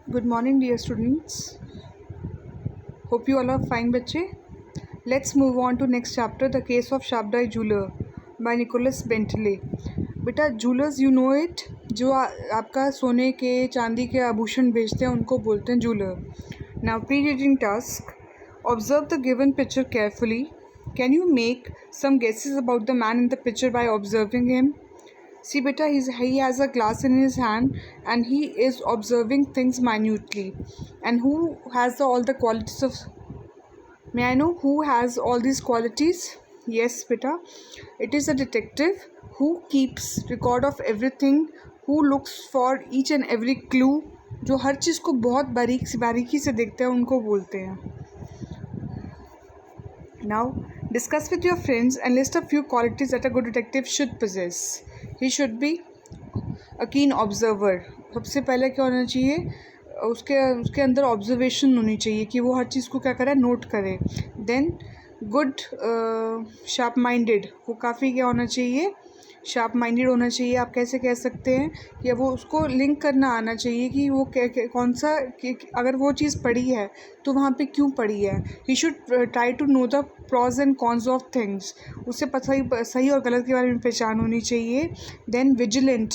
Good morning, dear students. Hope you all are fine, बच्चे. Let's move on to next chapter, The Case of Shabdai Jeweler by Nicholas Bentley. बेटा jewellers you know it, जो आपका सोने के चांदी के आभूषण बेचते हैं उनको बोलते हैं jeweller. Now pre reading task. Observe the given picture carefully. Can you make some guesses about the man in the picture by observing him? See, beta, he has a glass in his hand and he is observing things minutely. And who has all the qualities of... May I know who has all these qualities? Yes, beta. It is a detective who keeps record of everything, who looks for each and every clue. जो हर चीज़ को बहुत बारीकी से देखते हैं उनको बोलते हैं. Now, discuss with your friends and list a few qualities that a good detective should possess. He should be a keen observer. सबसे पहले क्या होना चाहिए, उसके अंदर ऑब्जर्वेशन होनी चाहिए कि वो हर चीज़ को क्या करे, नोट करे. देन गुड शार्प माइंडेड, वो काफ़ी क्या होना चाहिए, शार्प माइंडेड होना चाहिए. आप कैसे कह सकते हैं कि वो उसको लिंक करना आना चाहिए कि वो कौन सा, अगर वो चीज़ पढ़ी है तो वहाँ पे क्यों पढ़ी है. He should try to know the pros and cons of things. उससे सही और गलत के बारे में पहचान होनी चाहिए. देन विजिलेंट,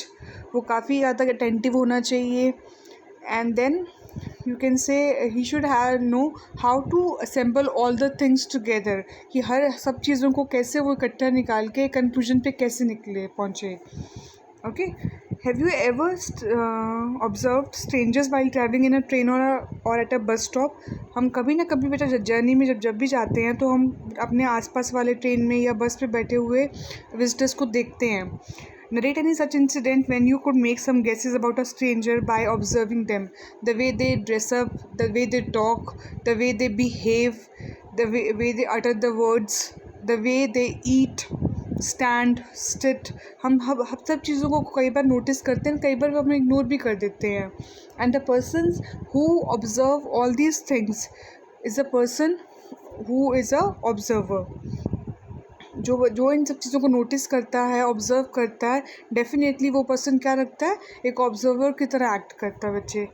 वो काफ़ी ज़्यादा अटेंटिव होना चाहिए. And then you can say he should know how to assemble all the things together, कि हर सब चीज़ों को कैसे वो इकट्ठा निकाल के कंक्लूजन पे कैसे पहुँचे. Okay. Have you ever observed strangers while traveling in a train or at a bus stop? हम कभी ना कभी बेटा जर्नी में जब भी जाते हैं तो हम अपने आसपास वाले ट्रेन में या बस पे बैठे हुए विजिटर्स को देखते हैं. Narrate any such incident when you could make some guesses about a stranger by observing them. The way they dress up, the way they talk, the way they behave, the way they utter the words, the way they eat, stand, sit. हम सब चीज़ों को कई बार notice करते हैं, कई बार हम ignore भी कर देते हैं. And the persons who observe all these things is a person who is a observer. जो इन सब चीज़ों को नोटिस करता है, ऑब्ज़र्व करता है, डेफिनेटली वो पर्सन क्या रखता है, एक ऑब्ज़र्वर की तरह एक्ट करता है बच्चे.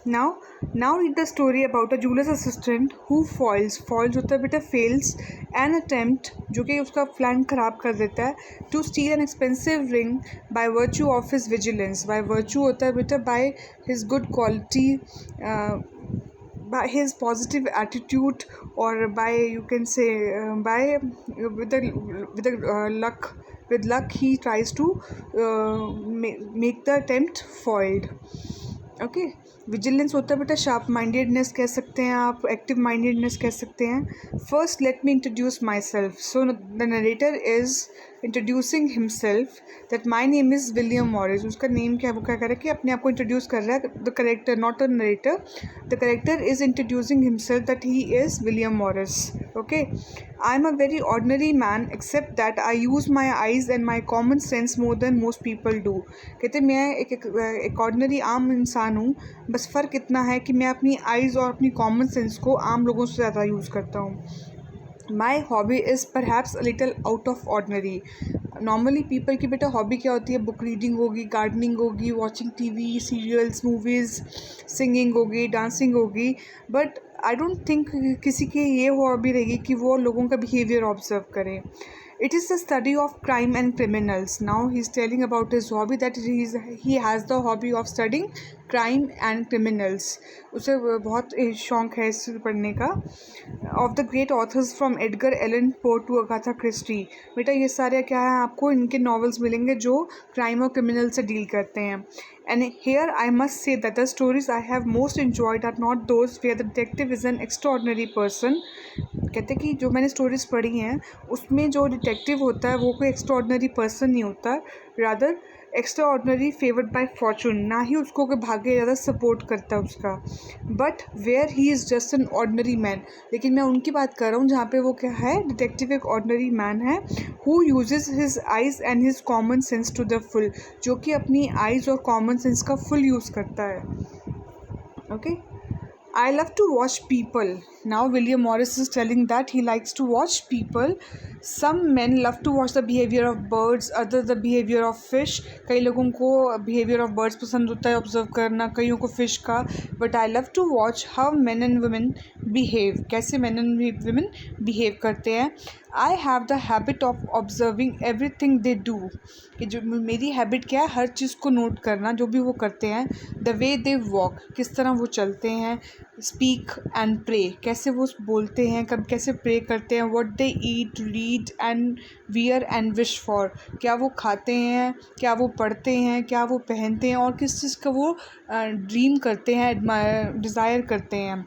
Now read the story about a jeweller's assistant who falls होता है बेटा फेल्स एन अटेम्प्ट, जो कि उसका प्लान ख़राब कर देता है, to steal an expensive ring by virtue of his vigilance. By virtue होता है बेटा by his good quality, by his positive attitude, or by you can say by with luck he tries to make the attempt foiled. Okay. Vigilance होता है बेटा sharp mindedness कह सकते हैं आप, एक्टिव माइंडेडनेस कह सकते हैं. First let me introduce my self. So the narrator is introducing himself that my name is William Morris. उसका नेम क्या है, वो क्या कर रहा है कि अपने आप को इंट्रोड्यूस कर रहा है. The character, not the narrator, the character is introducing himself that he is William Morris. Okay. I am a very ordinary man except that I use my eyes and my common sense more than most people do. कहते मैं एक ordinary आम इंसान हूँ, बस फ़र्क इतना है कि मैं अपनी आइज़ और अपनी कॉमन सेंस को आम लोगों से ज़्यादा यूज़ करता हूँ. My hobby is perhaps a little out of ordinary. Normally people की बेटा हॉबी क्या होती है, बुक रीडिंग होगी, गार्डनिंग होगी, watching TV serials, movies, singing होगी, डांसिंग होगी. बट आई डोंट थिंक किसी की ये हॉबी रहेगी कि वो लोगों का बिहेवियर ऑब्जर्व करें. It is the study of crime and criminals. Now he is telling about his hobby, that he has the hobby of studying crime and criminals. उसे बहुत शौक है इस पढ़ने का. Of the great authors from Edgar Allan Poe to Agatha Christie. बेटा ये सारे क्या है, आपको इनके novels मिलेंगे जो crime और criminal से deal करते हैं. And here I must say that the stories I have most enjoyed are not those where the detective is an extraordinary person. कहते कि जो मैंने स्टोरीज़ पढ़ी हैं उसमें जो डिटेक्टिव होता है वो कोई एक्स्ट्राऑर्डिनरी पर्सन नहीं होता, rather extraordinary favoured by fortune. ना ही उसको कोई भाग्य ज़्यादा सपोर्ट करता है उसका, but where he is just an ordinary man. लेकिन मैं उनकी बात कर रहा हूँ जहाँ पे वो क्या है, डिटेक्टिव एक ऑर्डनरी मैन है, who uses his eyes and his common sense to the full, जो कि अपनी आइज़ और कॉमन सेंस का फुल यूज़ करता है. Okay. I love to watch people. Now William Morris is telling that he likes to watch people some man love to watch the behaviour of birds, other the behaviour of fish. कई लोगों को behaviour of birds पसंद होता है observe करना, कईयों को fish का। But I love to watch how man and women behave, कैसे मैन एंड वुमेन बिहेव करते हैं। I have the habit of observing everything they do, कि जो मेरी हैबिट क्या है, हर चीज़ को नोट करना जो भी वो करते हैं। द वे दे वॉक, किस तरह वो चलते हैं। स्पीक एंड प्रे, कैसे वो बोलते हैं, कब कैसे प्रे करते हैं। What they eat, read and wear and wish for, क्या वो खाते हैं, क्या वो पढ़ते हैं, क्या वो पहनते हैं, और किस चीज़ का वो ड्रीम करते हैं, डिज़ायर करते हैं।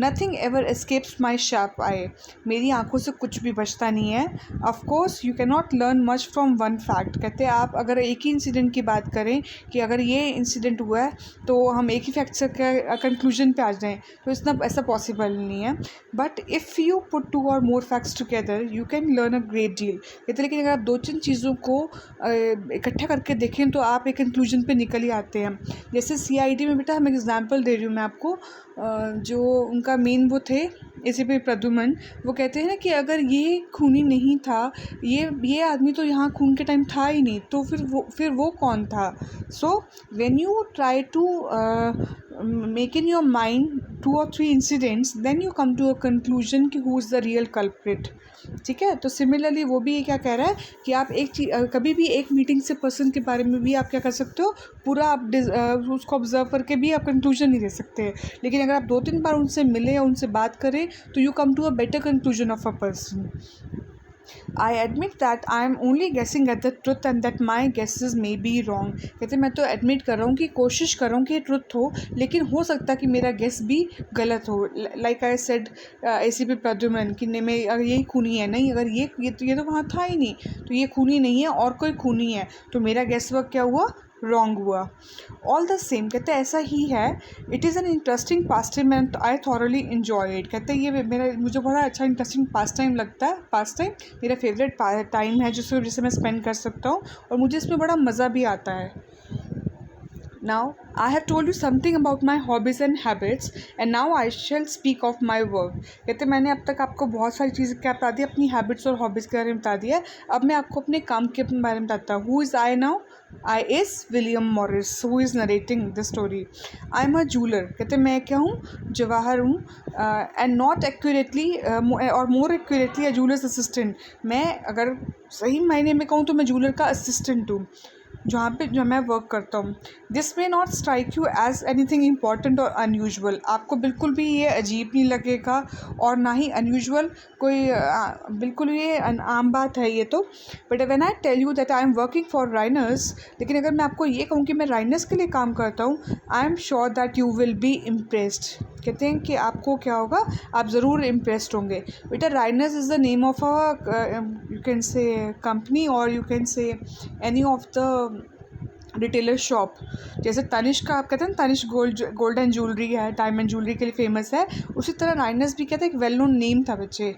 नथिंग एवर एस्केप्स माई शार्प आई, मेरी आंखों से कुछ भी बचता नहीं है। Of course you can not learn much from one fact, कहते हैं आप अगर एक ही इंसिडेंट की बात करें कि अगर ये इंसिडेंट हुआ है तो हम एक ही फैक्ट से कंक्लूजन पे आ जाएं, तो इतना ऐसा पॉसिबल नहीं है। बट इफ़ यू पुट 2 और more facts together you can learn a great deal, कहते हैं। लेकिन अगर आप 2-3 चीज़ों को इकट्ठा करके देखें तो आप एक कंक्लूजन पे निकल ही आते हैं। जैसे CID में बेटा, हम एग्जांपल दे रही हूँ मैं आपको, जो उनका मेन वो थे ACP प्रद्युमन, वो कहते हैं ना कि अगर ये खूनी नहीं था, ये आदमी तो यहाँ खून के टाइम था ही नहीं, तो फिर वो कौन था। So when you try to make in your mind 2 or 3 incidents, then you come to a conclusion कि who is the real culprit. ठीक है, तो सिमिलरली वो भी ये क्या कह रहा है कि आप कभी भी एक मीटिंग से पर्सन के बारे में भी आप क्या कर सकते हो, पूरा आप उसको ऑब्जर्व करके भी आप कंक्लूजन नहीं दे सकते। लेकिन अगर आप 2-3 बार उनसे मिले या उनसे बात करें तो you come to a better conclusion of a person. I admit that I am only guessing at the truth and that my guesses may be wrong, कहते मैं तो एडमिट कर रहा हूँ कि कोशिश कर रहा हूँ कि ये ट्रुथ हो, लेकिन हो सकता है कि मेरा गेस भी गलत हो। Like I said ACP Pradyuman कि नहीं, मैं अगर यही खूनी है, नहीं अगर ये तो वहाँ था ही नहीं, तो ये खूनी नहीं है और कोई खूनी है, तो मेरा गेस वर्क क्या हुआ, रॉन्ग हुआ। ऑल द सेम, कहते हैं ऐसा ही है। It is an interesting pass time and I thoroughly enjoy it, कहते हैं ये मुझे बड़ा अच्छा इंटरेस्टिंग पास टाइम लगता है। पास टाइम मेरा फेवरेट टाइम है जिसे मैं स्पेंड कर सकता हूँ, और मुझे इसमें बड़ा मज़ा भी आता है। Now, I have told you something about my hobbies and habits, and now I shall speak of my work. कहते मैंने अब तक आपको बहुत सारी चीज़ें क्या बता दी, अपनी हैबिट्स और हॉबीज़ के बारे में बता दिया। अब मैं आपको अपने काम के बारे में बताता हूँ। Who is I now? I is William Morris, who is narrating the story. I am a jeweler, कहते मैं क्या हूँ, जवाहर हूँ, and not accurately और more accurately a jeweler's assistant. मैं अगर सही मायने में कहूँ तो मैं jeweler का असिस्टेंट हूँ, जो मैं वर्क करता हूँ। This may not strike you as anything important और अनयूजुअल, आपको बिल्कुल भी ये अजीब नहीं लगेगा और ना ही अनयूजुअल, कोई बिल्कुल ये आम बात है ये तो। But when I tell you that I am working for Rainers, लेकिन अगर मैं आपको ये कहूँ कि मैं राइनर्स के लिए काम करता हूँ, I am sure that you will be impressed, कहते हैं कि आपको क्या होगा, आप ज़रूर इम्प्रेस्ड होंगे। बेटा Rainers is the name of a you can say company, और you can say any of the retailer shop. जैसे तनिष्क का आप कहते हैं ना, तनिष्क गोल्ड एंड ज्वेलरी है, डायमंड ज्वेलरी के लिए फेमस है, उसी तरह राइनर्स भी कहते हैं, एक वेल नोन नेम था बच्चे।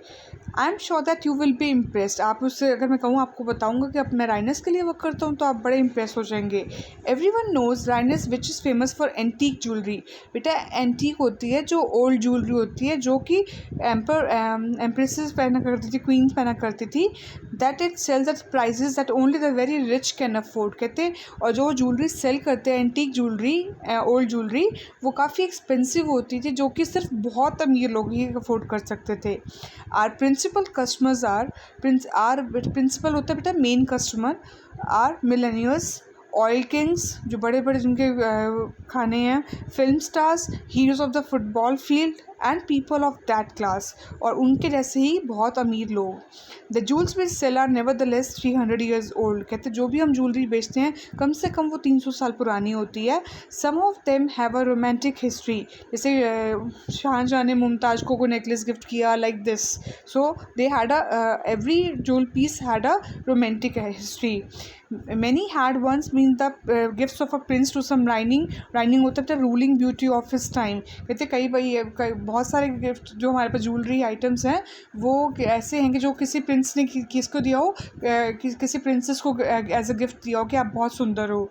I am sure that you will be impressed, आप उससे अगर मैं कहूँ, आपको बताऊँगा कि अब मैं राइनर्स के लिए वर्क करता हूँ, तो आप बड़े इम्प्रेस हो जाएंगे। Everyone knows Rainers which is famous for antique jewellery, बेटा एंटीक होती है जो ओल्ड ज्वेलरी होती है, जो कि एम्प्रेसेस पहना करती थी, क्वींस पहना करती थी। That it sells at prices that only the very rich can afford, कहते हैं और जो ज्वेलरी सेल करते हैं एंटीक ज्वेलरी, ओल्ड ज्वेलरी, वो काफ़ी एक्सपेंसिव होती थी, जो कि सिर्फ बहुत अमीर लोग ही अफोर्ड कर सकते थे। Are principal customers are principal होता है बेटा main customer, are millionaires, oil kings जो बड़े बड़े जिनके खाने हैं, film stars, heroes of the football field and people of that class, और उनके जैसे ही बहुत अमीर लोग। The jewels which sell are nevertheless 300 years old, कहते जो भी हम ज्वेलरी बेचते हैं कम से कम वो 300 साल पुरानी होती है। Some of them have a romantic history, जैसे शाहजहाँ ने मुमताज़ को नेकलेस गिफ्ट किया, like this. So they had every jewel piece had a romantic history. Many had once been the gifts of a prince to some reigning होता है ruling beauty of his time, कहते कई बहुत सारे gift जो हमारे पास jewellery items हैं वो ऐसे हैं कि जो किसी प्रिंस ने किसको दिया हो, किसी प्रिंसेस को एज अ गिफ्ट दिया हो कि आप बहुत सुंदर हो।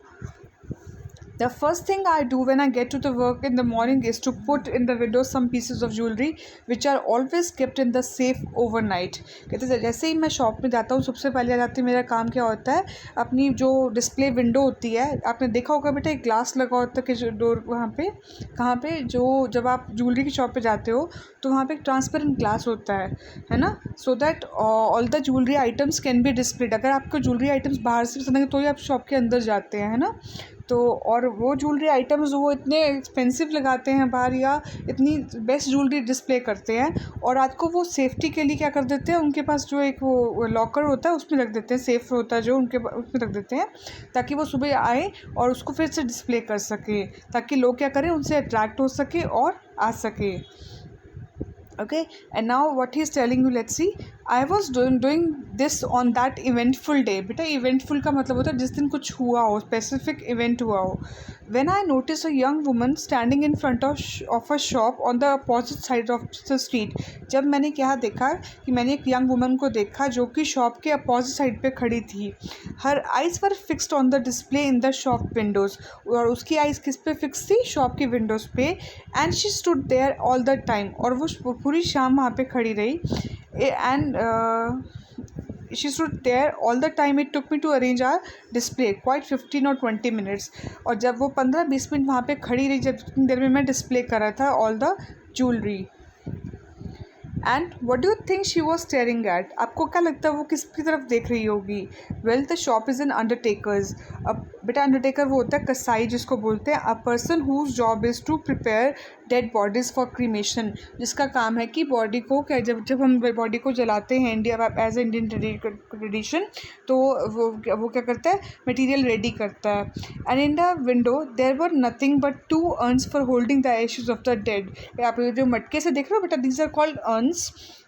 The first thing I do when I get to the work in the morning is to put in the window some pieces of jewelry which are always kept in the safe overnight. कहते हैं जैसे ही मैं shop में जाता हूँ सबसे पहले जाते मेरा काम क्या होता है, अपनी जो डिस्प्ले विंडो होती है, आपने देखा होगा बेटा एक ग्लास लगा होता है कि डोर वहाँ पे कहाँ पे जो जब आप ज्वेलरी की शॉप पे जाते हो तो वहाँ पे एक ट्रांसपेरेंट ग्लास होता है ना, so that all the jewellery items can be displayed. अगर आपको ज्वेलरी आइटम्स बाहर से पसंद है तो ही आप शॉप के अंदर जाते हैं, है ना. तो और वो ज्वेलरी आइटम्स वो इतने एक्सपेंसिव लगाते हैं बाहर या इतनी बेस्ट ज्वेलरी डिस्प्ले करते हैं और रात को वो सेफ्टी के लिए क्या कर देते हैं, उनके पास जो एक वो लॉकर होता है उसमें रख देते हैं, सेफ होता है जो उनके उसमें रख देते हैं ताकि वो सुबह आए और उसको फिर से डिस्प्ले कर सके, ताकि लोग क्या करें उनसे अट्रैक्ट हो सके और आ सके. Okay, and now what he's telling you, let's see. I was doing this on that eventful day. बेटा eventful का मतलब होता है जिस दिन कुछ हुआ हो, specific event हुआ हो. When I noticed a young woman standing in front of a shop on the opposite side of the street. जब मैंने क्या देखा कि मैंने एक young woman को देखा जो कि शॉप के opposite side पे खड़ी थी. Her eyes were fixed on the display in the shop windows. और उसकी eyes किस पे fixed थी, शॉप की windows पे. And she stood there all the time. और वो पूरी शाम वहाँ पे खड़ी रही. And she stood there all the time. It took me to arrange our display quite 15 or 20 minutes. और जब वो 15-20 मिनट वहाँ पे खड़ी रही, जब जितनी देर में मैं डिस्प्ले कर रहा था all the jewelry. And what do you think she was staring at. आपको क्या लगता है वो किसकी तरफ देख रही होगी. Well the shop is an undertakers. अब बेटा अंडरटेकर वो होता है कसाई जिसको बोलते हैं. A person whose job is to prepare dead bodies for cremation. जिसका काम है कि बॉडी को क्या जब हम बॉडी को जलाते हैं India as a Indian tradition, तो वो क्या करता है, मटीरियल रेडी करता है. And in the window there were nothing but 2 urns for holding the ashes of the dead. आप जो मटके से देख रहे हो बेटा, दीज आर कॉल्ड urns.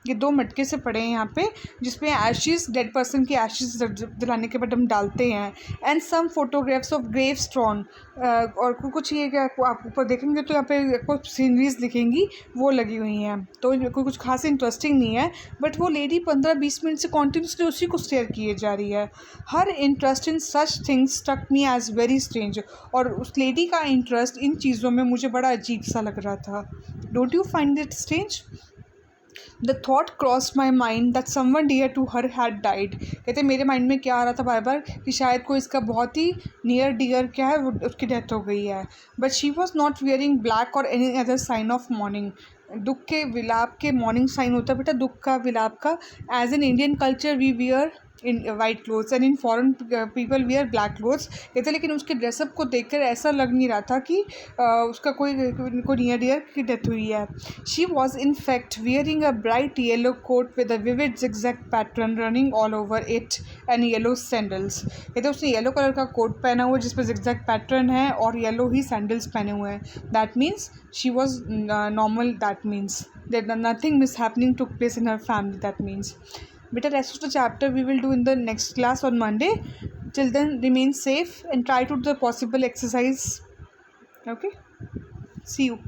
ये 2 मटके से पड़े हैं यहाँ पे जिसमें एशेज, डेड पर्सन की एशेज जलाने के बाद हम डालते हैं. And some photographs of grave strewn. और कुछ ये क्या आप ऊपर देखेंगे तो यहाँ पे आपको सीनरीज दिखेंगी वो लगी हुई हैं. तो कोई कुछ खास इंटरेस्टिंग नहीं है, बट वो लेडी 15-20 मिनट से कॉन्टीन्यूसली उसी को स्टेयर किए जा रही है. Her interest in such things struck me as very strange. और उस लेडी का इंटरेस्ट इन चीज़ों में मुझे बड़ा अजीब सा लग रहा था. Don't you find it strange. The thought crossed my mind that someone dear to her had died. कहते मेरे माइंड में क्या आ रहा था बार बार कि शायद कोई इसका बहुत ही नियर डियर क्या है उसकी डेथ हो गई है. But she was not wearing black or any other sign of mourning. दुख के विलाप के मॉर्निंग साइन होता है बेटा, दुख का विलाप का. As an Indian culture we wear in white clothes and in foreign people wear black clothes. कहते लेकिन उसके ड्रेसअप को देखकर ऐसा लग नहीं रहा था कि उसका कोई नियर डियर की डेथ हुई है. She was in fact wearing a bright yellow coat with a vivid zigzag pattern running all over it and yellow sandals. कहते उसने येलो कलर का कोट पहना हुआ जिसमें zigzag पैटर्न है और येलो ही सैंडल्स पहने हुए हैं. That means she was normal. That means that nothing mishappening took place in her family. That means better rest of the chapter we will do in the next class on Monday. Till then remain safe and try to do the possible exercise. Okay, see you.